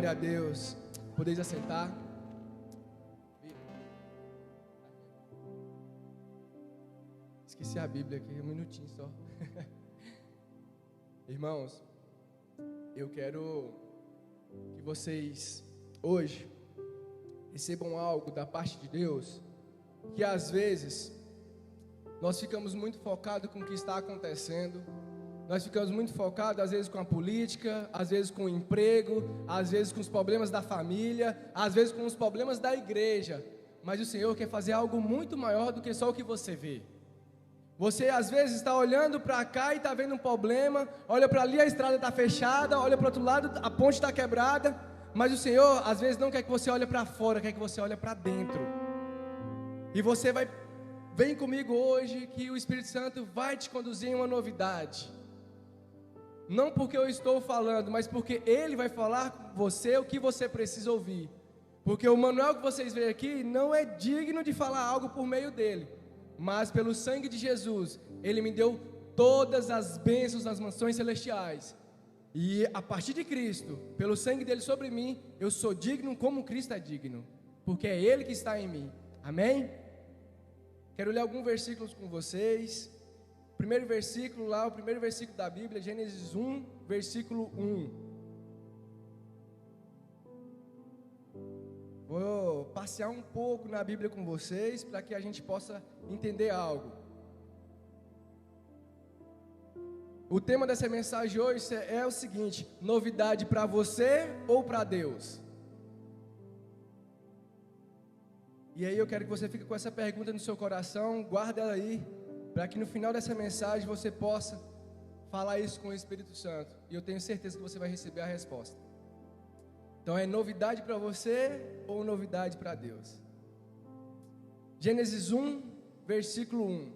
Glória a Deus. Podeis assentar. Esqueci a Bíblia aqui, um minutinho só. Irmãos, eu quero que vocês hoje recebam algo da parte de Deus, que às vezes nós ficamos muito focados com o que está acontecendo, nós ficamos muito focados às vezes com a política, às vezes com o emprego, às vezes com os problemas da família, às vezes com os problemas da igreja, mas o Senhor quer fazer algo muito maior do que só o que você vê. Você às vezes está olhando para cá e está vendo um problema, olha para ali, a estrada está fechada, olha para o outro lado, a ponte está quebrada, mas o Senhor às vezes não quer que você olhe para fora, quer que você olhe para dentro. E você vem comigo hoje que o Espírito Santo vai te conduzir em uma novidade. Não porque eu estou falando, mas porque Ele vai falar com você o que você precisa ouvir. Porque o Manuel que vocês veem aqui não é digno de falar algo por meio dele. Mas pelo sangue de Jesus, Ele me deu todas as bênçãos nas mansões celestiais. E a partir de Cristo, pelo sangue dele sobre mim, eu sou digno como Cristo é digno. Porque é Ele que está em mim. Amém? Quero ler alguns versículos com vocês. Primeiro versículo lá, o primeiro versículo da Bíblia, Gênesis 1, versículo 1. Vou passear um pouco na Bíblia com vocês, para que a gente possa entender algo. O tema dessa mensagem hoje é o seguinte: novidade para você ou para Deus? E aí eu quero que você fique com essa pergunta no seu coração, guarda ela aí, para que no final dessa mensagem você possa falar isso com o Espírito Santo. E eu tenho certeza que você vai receber a resposta. Então é novidade para você ou novidade para Deus? Gênesis 1, versículo 1.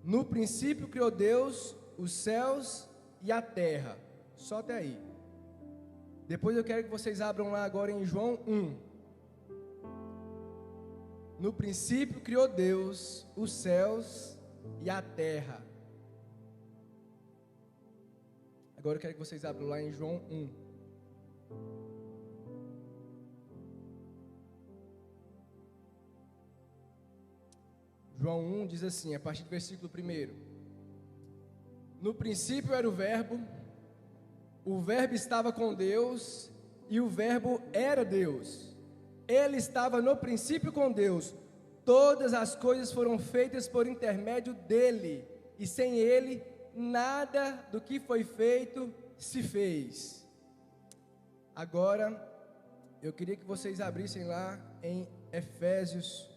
No princípio criou Deus os céus e a terra. Só até aí. Depois eu quero que vocês abram lá agora em João 1. No princípio criou Deus os céus e a terra. Agora eu quero que vocês abram lá em João 1. João 1 diz assim, a partir do versículo 1: No princípio era o Verbo estava com Deus, e o Verbo era Deus. Ele estava no princípio com Deus. Todas as coisas foram feitas por intermédio dele, e sem ele, nada do que foi feito se fez. Agora, eu queria que vocês abrissem lá em Efésios.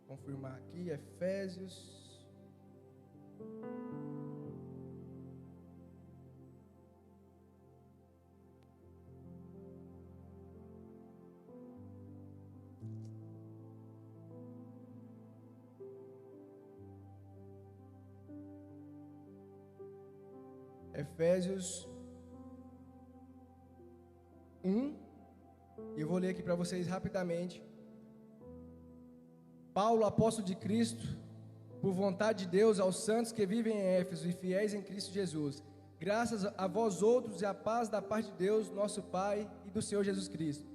Confirmar aqui, Efésios. Efésios 1. E eu vou ler aqui para vocês rapidamente. Paulo, apóstolo de Cristo, por vontade de Deus, aos santos que vivem em Éfeso e fiéis em Cristo Jesus, graças a vós outros e a paz da parte de Deus, nosso Pai, e do Senhor Jesus Cristo.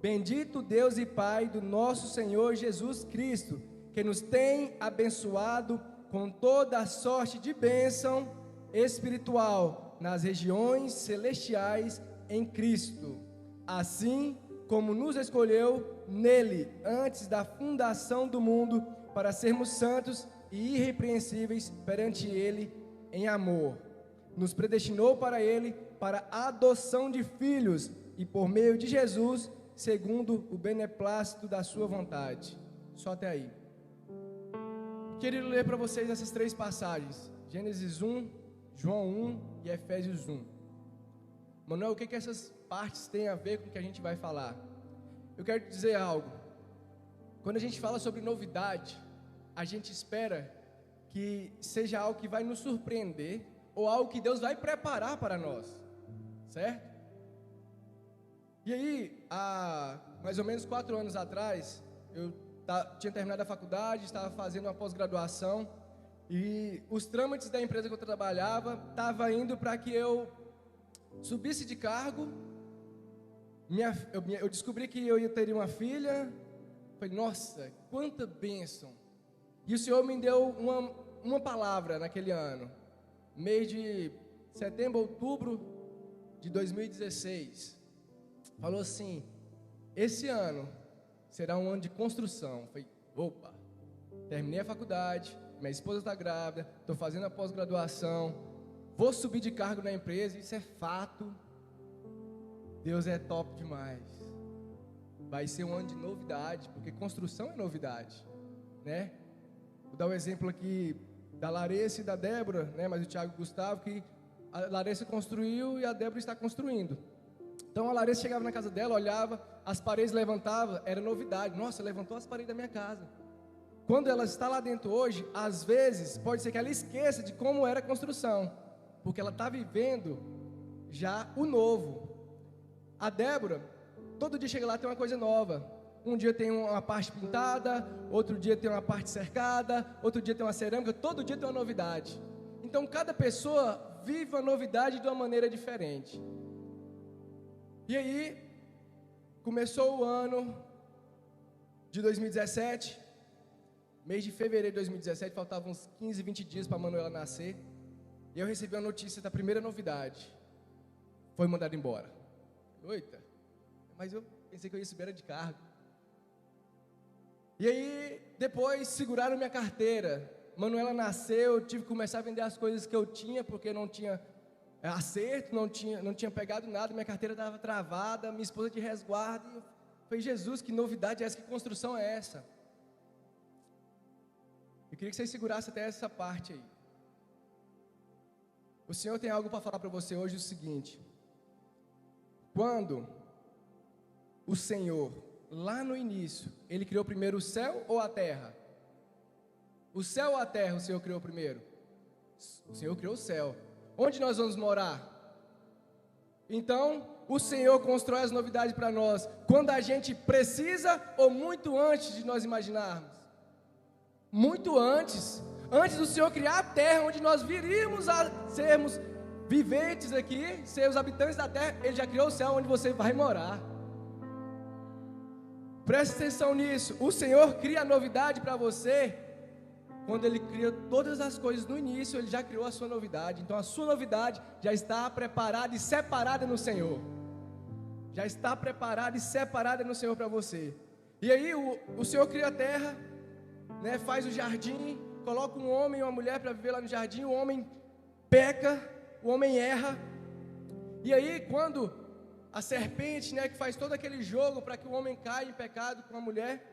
Bendito Deus e Pai do nosso Senhor Jesus Cristo, que nos tem abençoado com toda a sorte de bênção espiritual nas regiões celestiais em Cristo, assim como nos escolheu nele antes da fundação do mundo, para sermos santos e irrepreensíveis perante ele em amor. Nos predestinou para ele, para a adoção de filhos, e por meio de Jesus, segundo o beneplácito da sua vontade. Só até aí. Queria ler para vocês essas três passagens: Gênesis 1, João 1 e Efésios 1. Manuel, o que essas partes têm a ver com o que a gente vai falar? Eu quero te dizer algo. Quando a gente fala sobre novidade, a gente espera que seja algo que vai nos surpreender, ou algo que Deus vai preparar para nós, certo? E aí, há mais ou menos 4 anos atrás, eu tinha terminado a faculdade, estava fazendo uma pós-graduação, e os trâmites da empresa que eu trabalhava estavam indo para que eu subisse de cargo eu descobri que eu ia ter uma filha. Falei, nossa, quanta bênção. E o Senhor me deu uma palavra naquele ano, mês de setembro, outubro de 2016. Falou assim: esse ano será um ano de construção. Falei, opa, terminei a faculdade, minha esposa está grávida, estou fazendo a pós-graduação, vou subir de cargo na empresa, isso é fato. Deus é top demais. Vai ser um ano de novidade, porque construção é novidade, né? Vou dar um exemplo aqui da Larissa e da Débora, né? Mas o Thiago e o Gustavo, que a Larissa construiu e a Débora está construindo. Então a Larissa chegava na casa dela, olhava, as paredes levantavam, era novidade. Nossa, levantou as paredes da minha casa. Quando ela está lá dentro hoje, às vezes, pode ser que ela esqueça de como era a construção, porque ela está vivendo já o novo. A Débora, todo dia chega lá, tem uma coisa nova. Um dia tem uma parte pintada, outro dia tem uma parte cercada, outro dia tem uma cerâmica, todo dia tem uma novidade. Então cada pessoa vive uma novidade de uma maneira diferente. E aí, começou o ano de 2017, mês de fevereiro de 2017, faltavam uns 15, 20 dias para a Manuela nascer, e eu recebi a notícia da primeira novidade: foi mandado embora. Eita, mas eu pensei que eu ia subir de cargo. E aí, depois seguraram minha carteira. Manuela nasceu, eu tive que começar a vender as coisas que eu tinha, porque não tinha acerto, não tinha pegado nada, minha carteira estava travada, minha esposa de resguardo. E eu falei, Jesus, que novidade é essa, que construção é essa? Eu queria que vocês segurassem até essa parte aí. O Senhor tem algo para falar para você hoje, o seguinte: quando o Senhor, lá no início, Ele criou primeiro o céu ou a terra? O céu ou a terra o Senhor criou primeiro? O Senhor criou o céu. Onde nós vamos morar? Então, o Senhor constrói as novidades para nós, quando a gente precisa ou muito antes de nós imaginarmos? Muito antes. Antes do Senhor criar a terra, onde nós viríamos a sermos viventes aqui, ser os habitantes da terra, Ele já criou o céu onde você vai morar. Preste atenção nisso. O Senhor cria a novidade para você. Quando Ele cria todas as coisas no início, Ele já criou a sua novidade. Então a sua novidade já está preparada e separada no Senhor. Já está preparada e separada no Senhor para você. E aí o Senhor cria a terra, né, faz o jardim, coloca um homem e uma mulher para viver lá no jardim. O homem peca, o homem erra. E aí quando a serpente, né, que faz todo aquele jogo para que o homem caia em pecado com a mulher,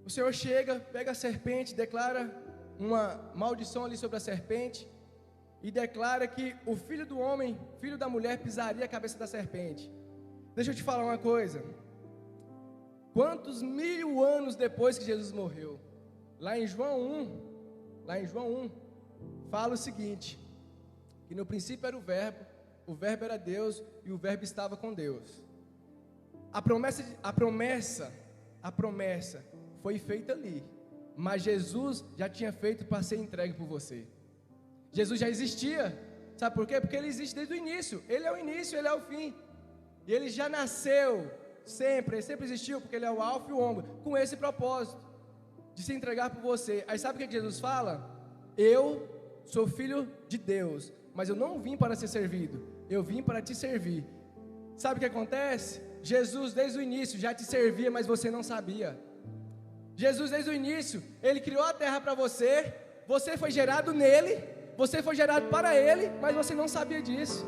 o Senhor chega, pega a serpente, declara uma maldição ali sobre a serpente e declara que o filho do homem, filho da mulher, pisaria a cabeça da serpente. Deixa eu te falar uma coisa. Quantos 1000 anos depois que Jesus morreu? Lá em João 1, fala o seguinte: que no princípio era o verbo era Deus e o verbo estava com Deus. A promessa foi feita ali, mas Jesus já tinha feito para ser entregue por você. Jesus já existia, sabe por quê? Porque Ele existe desde o início. Ele é o início, Ele é o fim, e Ele já nasceu sempre, Ele sempre existiu, porque Ele é o alfa e o ômega, com esse propósito, de se entregar por você. Aí sabe o que Jesus fala? Eu sou filho de Deus, mas eu não vim para ser servido, eu vim para te servir. Sabe o que acontece? Jesus desde o início já te servia, mas você não sabia. Jesus desde o início, Ele criou a terra para você, você foi gerado nele, você foi gerado para Ele, mas você não sabia disso,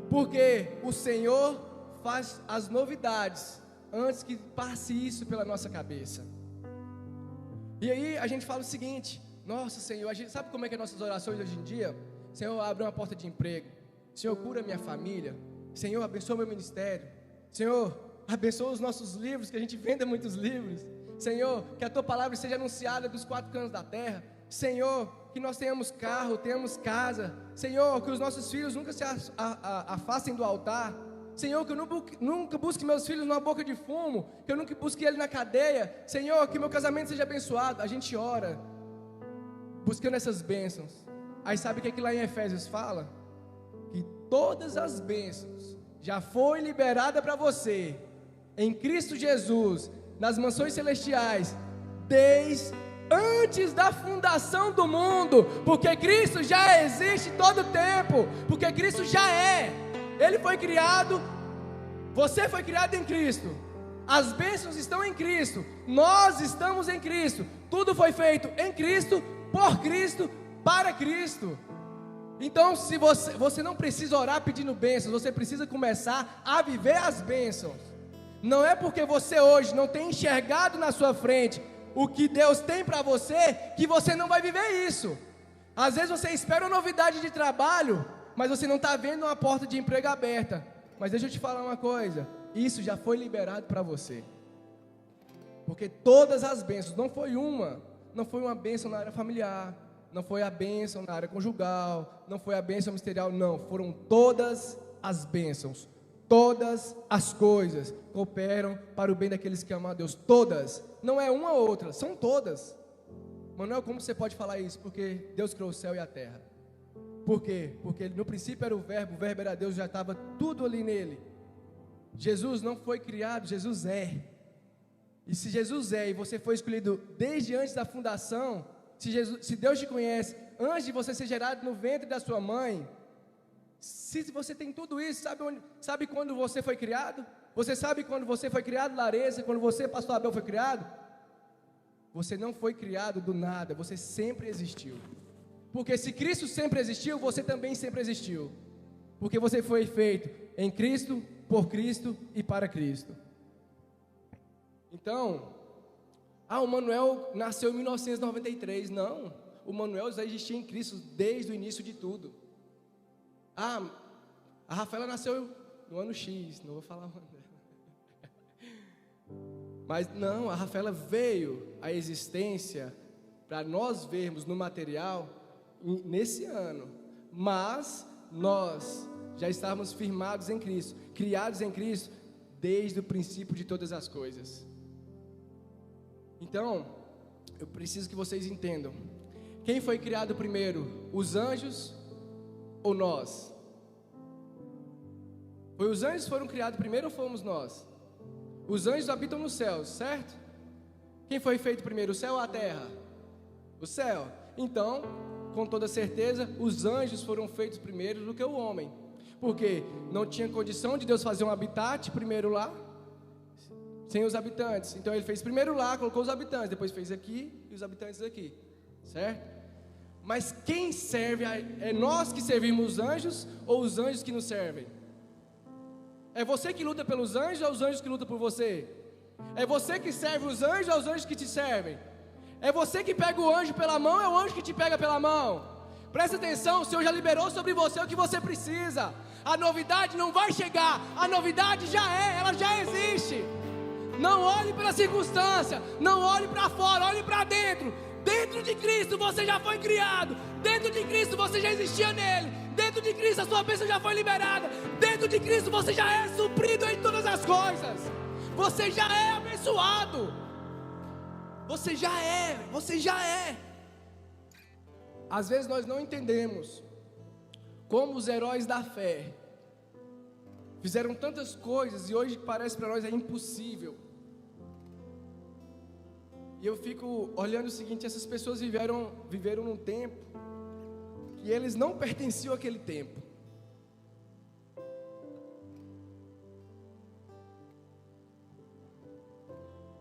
porque o Senhor faz as novidades antes que passe isso pela nossa cabeça. E aí a gente fala o seguinte: nossa Senhor, a gente sabe como é que é nossas orações hoje em dia? Senhor, abre uma porta de emprego, Senhor, cura minha família, Senhor, abençoa meu ministério, Senhor, abençoa os nossos livros, que a gente venda muitos livros, Senhor, que a Tua palavra seja anunciada dos 4 cantos da terra, Senhor, que nós tenhamos carro, tenhamos casa, Senhor, que os nossos filhos nunca se afastem do altar, Senhor, que eu nunca busque meus filhos numa boca de fumo, que eu nunca busque ele na cadeia, Senhor, que meu casamento seja abençoado. A gente ora buscando essas bênçãos. Aí sabe o que lá em Efésios fala? Que todas as bênçãos já foi liberada para você, em Cristo Jesus, nas mansões celestiais, desde antes da fundação do mundo, porque Cristo já existe todo o tempo, porque Cristo já é, Ele foi criado, você foi criado em Cristo, as bênçãos estão em Cristo, nós estamos em Cristo, tudo foi feito em Cristo, por Cristo, para Cristo. Então, se você não precisa orar pedindo bênçãos, você precisa começar a viver as bênçãos. Não é porque você hoje não tem enxergado na sua frente o que Deus tem para você, que você não vai viver isso. Às vezes você espera uma novidade de trabalho, mas você não está vendo uma porta de emprego aberta. Mas deixa eu te falar uma coisa, isso já foi liberado para você. Porque todas as bênçãos, não foi uma bênção na área familiar, não foi a bênção na área conjugal, não foi a bênção ministerial, não, foram todas as bênçãos. Todas as coisas cooperam para o bem daqueles que amam a Deus. Todas, não é uma ou outra, são todas. Manuel, como você pode falar isso? Porque Deus criou o céu e a terra. Por quê? Porque no princípio era o verbo era Deus, já estava tudo ali nele. Jesus não foi criado, Jesus é. E se Jesus é, e você foi escolhido desde antes da fundação, se Deus te conhece, antes de você ser gerado no ventre da sua mãe, se você tem tudo isso, sabe quando você foi criado? Você sabe quando você foi criado, Larissa, quando você, pastor Abel, foi criado? Você não foi criado do nada, você sempre existiu. Porque se Cristo sempre existiu, você também sempre existiu. Porque você foi feito em Cristo, por Cristo e para Cristo. Então, o Manuel nasceu em 1993. Não, o Manuel já existia em Cristo desde o início de tudo. A Rafaela nasceu no ano X, não vou falar o ano dela. Mas não, a Rafaela veio à existência para nós vermos no material nesse ano. Mas nós já estávamos firmados em Cristo, criados em Cristo desde o princípio de todas as coisas. Então, eu preciso que vocês entendam. Quem foi criado primeiro? Os anjos ou nós? Os anjos foram criados primeiro ou fomos nós? Os anjos habitam nos céus, certo? Quem foi feito primeiro, o céu ou a terra? O céu. Então, com toda certeza, os anjos foram feitos primeiro do que o homem. Porque não tinha condição de Deus fazer um habitat primeiro lá, sem os habitantes. Então Ele fez primeiro lá, colocou os habitantes, depois fez aqui e os habitantes aqui, certo? Mas quem serve, é nós que servimos os anjos ou os anjos que nos servem? É você que luta pelos anjos ou os anjos que lutam por você? É você que serve os anjos ou os anjos que te servem? É você que pega o anjo pela mão ou é o anjo que te pega pela mão? Presta atenção, o Senhor já liberou sobre você o que você precisa. A novidade não vai chegar, a novidade já é, ela já existe. Não olhe para a circunstância, não olhe para fora, olhe para dentro. Dentro de Cristo você já foi criado, dentro de Cristo você já existia nele, dentro de Cristo a sua bênção já foi liberada, dentro de Cristo você já é suprido em todas as coisas, você já é abençoado, você já é. Às vezes nós não entendemos como os heróis da fé fizeram tantas coisas e hoje parece para nós é impossível. E eu fico olhando o seguinte, essas pessoas viveram num tempo que eles não pertenciam àquele tempo.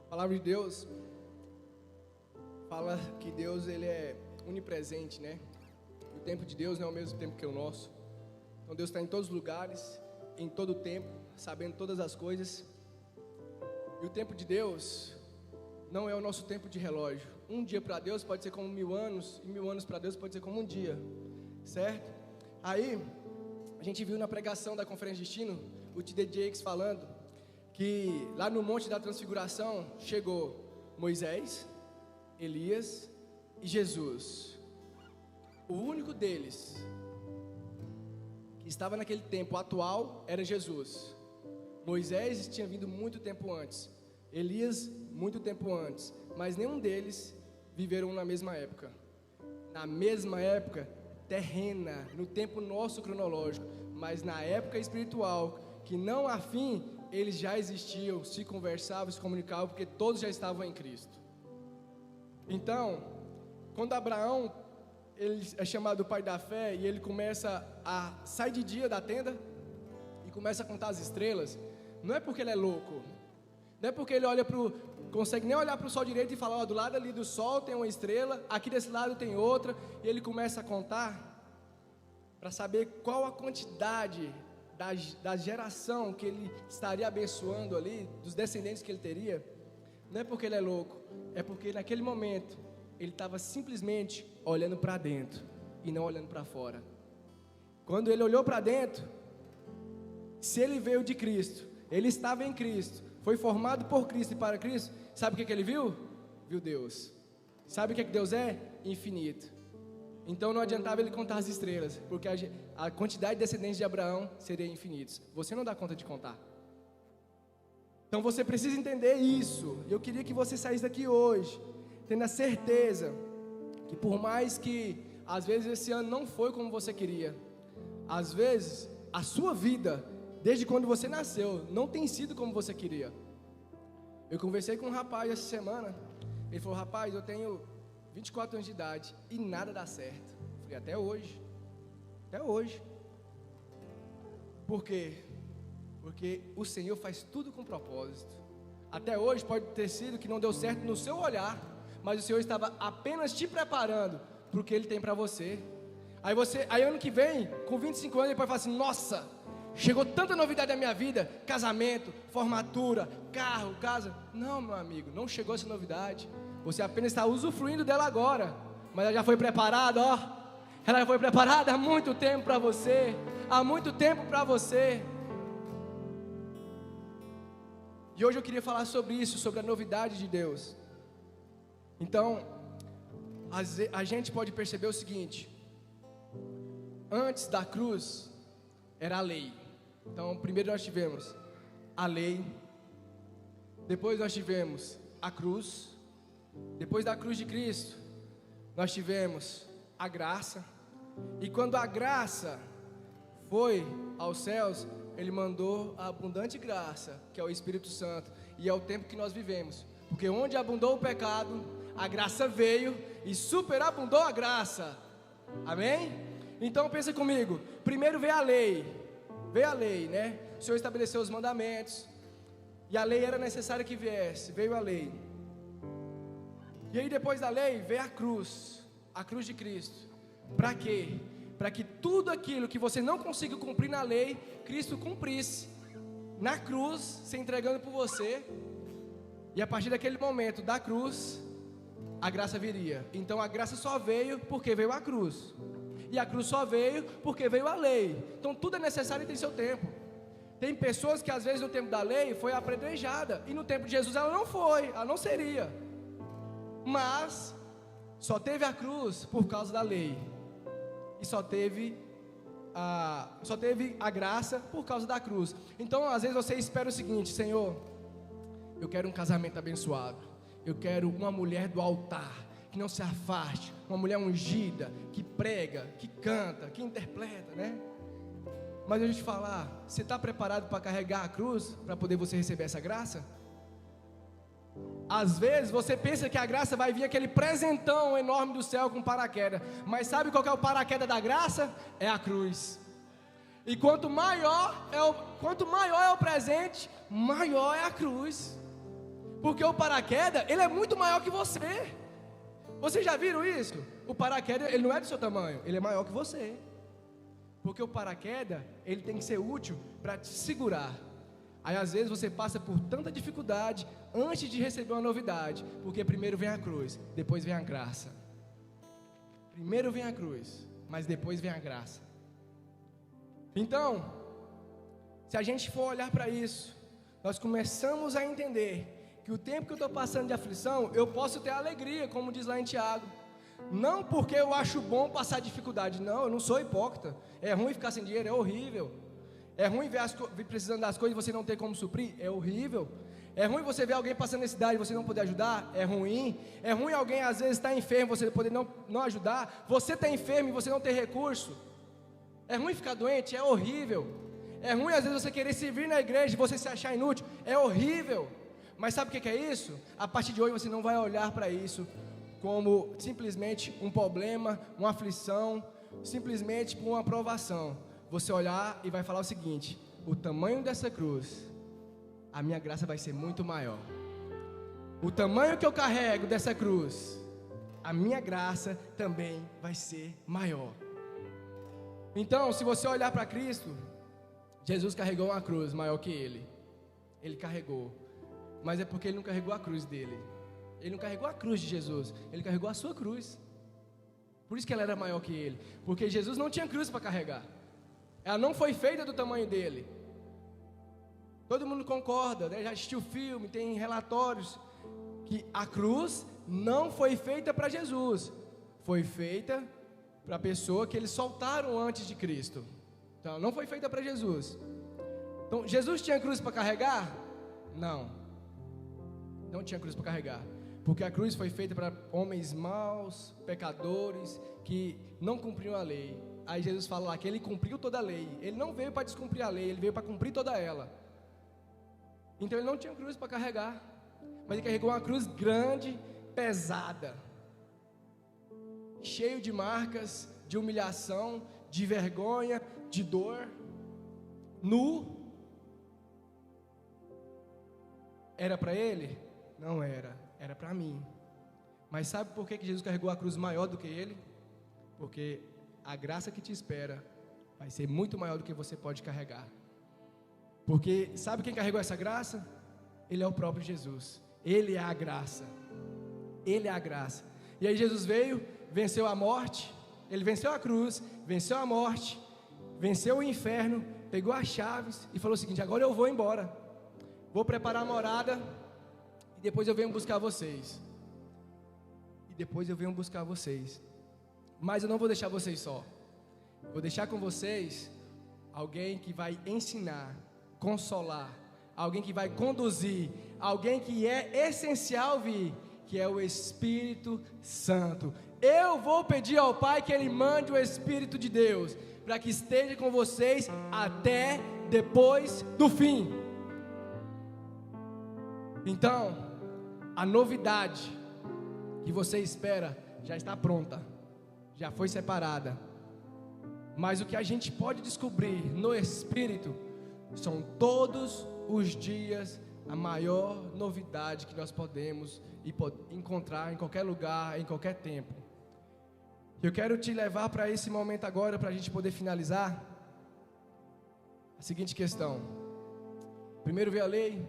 A palavra de Deus fala que Deus ele é onipresente, né? O tempo de Deus não é o mesmo tempo que o nosso. Então Deus está em todos os lugares, em todo o tempo, sabendo todas as coisas. E o tempo de Deus não é o nosso tempo de relógio. Um dia para Deus pode ser como 1000 anos, e 1000 anos para Deus pode ser como um dia, certo? Aí, a gente viu na pregação da Conferência de Destino, o T.D. Jakes falando, que lá no Monte da Transfiguração, chegou Moisés, Elias e Jesus. O único deles, que estava naquele tempo atual, era Jesus. Moisés tinha vindo muito tempo antes, Elias muito tempo antes, mas nenhum deles viveram na mesma época. Na mesma época terrena, no tempo nosso cronológico, mas na época espiritual que não a fim, eles já existiam, se conversavam, se comunicavam, porque todos já estavam em Cristo. Então, quando Abraão, ele é chamado pai da fé, e ele começa a sair de dia da tenda, e começa a contar as estrelas, não é porque ele é louco, não é porque ele consegue nem olhar para o sol direito e falar, ó, do lado ali do sol tem uma estrela, aqui desse lado tem outra, e ele começa a contar, para saber qual a quantidade da geração que ele estaria abençoando ali, dos descendentes que ele teria. Não é porque ele é louco, é porque naquele momento ele estava simplesmente olhando para dentro e não olhando para fora. Quando ele olhou para dentro, se ele veio de Cristo, ele estava em Cristo, foi formado por Cristo e para Cristo, sabe o que ele viu? Viu Deus. Sabe o que Deus é? Infinito. Então não adiantava ele contar as estrelas, porque a quantidade de descendentes de Abraão seria infinitos. Você não dá conta de contar. Então você precisa entender isso. Eu queria que você saísse daqui hoje, tendo a certeza que por mais que às vezes esse ano não foi como você queria, às vezes a sua vida, desde quando você nasceu, não tem sido como você queria. Eu conversei com um rapaz essa semana, ele falou, rapaz, eu tenho 24 anos de idade e nada dá certo. Eu falei, até hoje. Por quê? Porque o Senhor faz tudo com propósito. Até hoje pode ter sido que não deu certo no seu olhar, mas o Senhor estava apenas te preparando para o que Ele tem para você. Aí ano que vem, com 25 anos, ele pode falar assim, nossa, chegou tanta novidade na minha vida, casamento, formatura, carro, casa. Não, meu amigo, não chegou essa novidade. Você apenas está usufruindo dela agora, mas ela já foi preparada, ó. Ela já foi preparada há muito tempo para você, E hoje eu queria falar sobre isso, sobre a novidade de Deus. Então, a gente pode perceber o seguinte: antes da cruz era a lei. Então, primeiro nós tivemos a lei, depois nós tivemos a cruz. Depois da cruz de Cristo, nós tivemos a graça. E quando a graça foi aos céus, Ele mandou a abundante graça, que é o Espírito Santo. E é o tempo que nós vivemos. Porque onde abundou o pecado, a graça veio e superabundou a graça. Amém? Então pensa comigo. Primeiro veio a lei, né? O Senhor estabeleceu os mandamentos. E a lei era necessária que viesse. Veio a lei. E aí depois da lei veio a cruz de Cristo. Para quê? Para que tudo aquilo que você não conseguiu cumprir na lei, Cristo cumprisse na cruz, se entregando por você. E a partir daquele momento da cruz, a graça viria. Então a graça só veio porque veio a cruz. E a cruz só veio porque veio a lei. Então tudo é necessário e tem seu tempo. Tem pessoas que às vezes no tempo da lei foi apedrejada, e no tempo de Jesus ela não foi, ela não seria. Mas só teve a cruz por causa da lei. E só teve a graça por causa da cruz. Então às vezes você espera o seguinte: Senhor, eu quero um casamento abençoado, eu quero uma mulher do altar, que não se afaste, uma mulher ungida, que prega, que canta, que interpreta, né? Mas deixa eu te falar, você está preparado para carregar a cruz, para poder você receber essa graça? Às vezes você pensa que a graça vai vir aquele presentão enorme do céu com paraquedas, mas sabe qual que é o paraquedas da graça? É a cruz. E quanto maior é o presente, maior é a cruz. Porque o paraquedas, ele é muito maior que você. Vocês já viram isso? O paraquedas, ele não é do seu tamanho, ele é maior que você. Porque o paraquedas, ele tem que ser útil para te segurar. Aí às vezes você passa por tanta dificuldade antes de receber uma novidade, porque primeiro vem a cruz, depois vem a graça. Primeiro vem a cruz, mas depois vem a graça. Então, se a gente for olhar para isso, nós começamos a entender que o tempo que eu estou passando de aflição, eu posso ter alegria, como diz lá em Tiago. Não porque eu acho bom passar dificuldade, não, eu não sou hipócrita. É ruim ficar sem dinheiro, é horrível. É ruim ver precisando das coisas e você não ter como suprir, é horrível. É ruim você ver alguém passando necessidade e você não poder ajudar, é ruim. É ruim alguém às vezes estar enfermo, você poder não ajudar. Você está enfermo e você não ter recurso. É ruim ficar doente, é horrível. É ruim às vezes você querer servir na igreja e você se achar inútil. É horrível. Mas sabe o que é isso? A partir de hoje você não vai olhar para isso como simplesmente um problema, uma aflição, simplesmente por uma provação. Você olhar e vai falar o seguinte: o tamanho dessa cruz, a minha graça vai ser muito maior. O tamanho que eu carrego dessa cruz, a minha graça também vai ser maior. Então, se você olhar para Cristo, Jesus carregou uma cruz maior que ele. Ele carregou. Mas é porque ele não carregou a cruz dele. Ele não carregou a cruz de Jesus. Ele carregou a sua cruz. Por isso que ela era maior que ele. Porque Jesus não tinha cruz para carregar. Ela não foi feita do tamanho dele. Todo mundo concorda, né? Já assistiu o filme, tem relatórios que a cruz não foi feita para Jesus. Foi feita para a pessoa que eles soltaram antes de Cristo. Então, não foi feita para Jesus. Então, Jesus tinha cruz para carregar? Não. Não tinha cruz para carregar. Porque a cruz foi feita para homens maus, pecadores, que não cumpriam a lei. Aí Jesus fala lá que ele cumpriu toda a lei. Ele não veio para descumprir a lei, ele veio para cumprir toda ela. Então ele não tinha cruz para carregar. Mas ele carregou uma cruz grande, pesada, cheio de marcas, de humilhação, de vergonha, de dor, nu. Era para ele? Não era, era para mim. Mas sabe por que Jesus carregou a cruz maior do que ele? Porque a graça que te espera vai ser muito maior do que você pode carregar. Porque sabe quem carregou essa graça? Ele é o próprio Jesus. Ele é a graça. Ele é a graça. E aí Jesus veio, venceu a morte. Ele venceu a cruz, venceu a morte, venceu o inferno, pegou as chaves e falou o seguinte: agora eu vou embora. Vou preparar a morada e depois eu venho buscar vocês. Mas eu não vou deixar vocês só. Vou deixar com vocês alguém que vai ensinar, consolar, alguém que vai conduzir, alguém que é essencial vir, que é o Espírito Santo. Eu vou pedir ao Pai que Ele mande o Espírito de Deus, para que esteja com vocês até depois do fim. Então, a novidade que você espera já está pronta, já foi separada. Mas o que a gente pode descobrir no Espírito são todos os dias a maior novidade que nós podemos encontrar em qualquer lugar, em qualquer tempo. Eu quero te levar para esse momento agora, para a gente poder finalizar. A seguinte questão: primeiro veio a lei,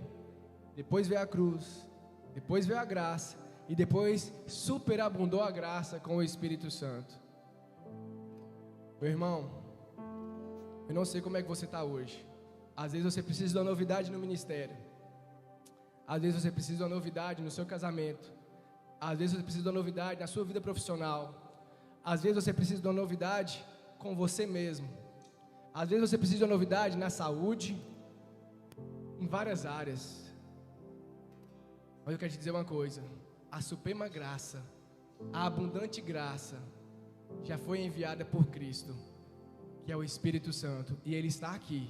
depois veio a cruz, depois veio a graça, e depois superabundou a graça com o Espírito Santo. Meu irmão, eu não sei como é que você está hoje. Às vezes você precisa de uma novidade no ministério. Às vezes você precisa de uma novidade no seu casamento. Às vezes você precisa de uma novidade na sua vida profissional. Às vezes você precisa de uma novidade com você mesmo. Às vezes você precisa de uma novidade na saúde, em várias áreas. Mas eu quero te dizer uma coisa: a suprema graça, a abundante graça, já foi enviada por Cristo, que é o Espírito Santo, e Ele está aqui,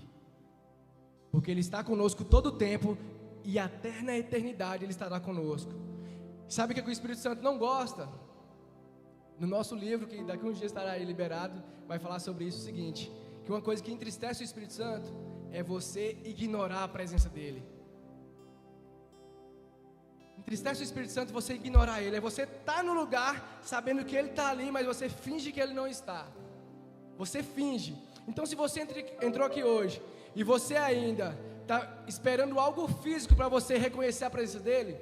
porque Ele está conosco todo o tempo, e até na eternidade Ele estará conosco. Sabe o que o Espírito Santo não gosta? No nosso livro, que daqui a uns dias estará aí liberado, vai falar sobre isso, o seguinte: que uma coisa que entristece o Espírito Santo é você ignorar a presença dEle. Entristece o Espírito Santo você ignorar Ele. É você estar no lugar sabendo que Ele está ali, mas você finge que Ele não está. Você finge. Então, se você entrou aqui hoje e você ainda está esperando algo físico para você reconhecer a presença dEle,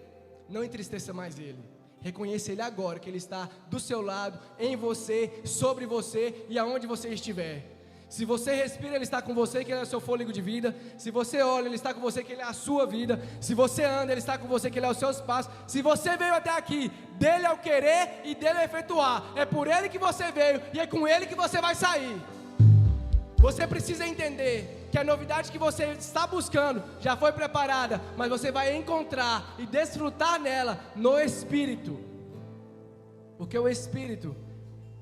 não entristeça mais Ele. Reconheça Ele agora, que Ele está do seu lado, em você, sobre você e aonde você estiver. Se você respira, Ele está com você, que Ele é o seu fôlego de vida. Se você olha, Ele está com você, que Ele é a sua vida. Se você anda, Ele está com você, que Ele é os seus passos. Se você veio até aqui, dele é o querer e dele é efetuar. É por Ele que você veio e é com Ele que você vai sair. Você precisa entender que a novidade que você está buscando já foi preparada, mas você vai encontrar e desfrutar nela no Espírito. Porque o Espírito,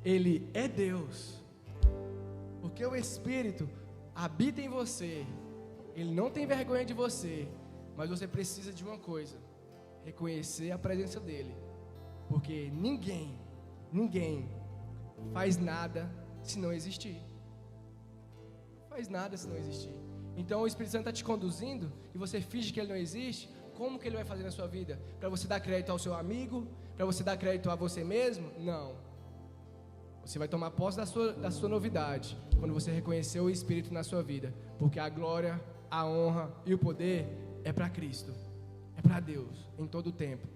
Ele é Deus. Porque o Espírito habita em você, Ele não tem vergonha de você, mas você precisa de uma coisa: reconhecer a presença dEle, porque ninguém faz nada se não existir. Faz nada se não existir. Então o Espírito Santo está te conduzindo e você finge que Ele não existe. Como que Ele vai fazer na sua vida? Para você dar crédito ao seu amigo? Para você dar crédito a você mesmo? Não. Você vai tomar posse da sua novidade quando você reconhecer o Espírito na sua vida, porque a glória, a honra e o poder é para Cristo, é para Deus em todo o tempo.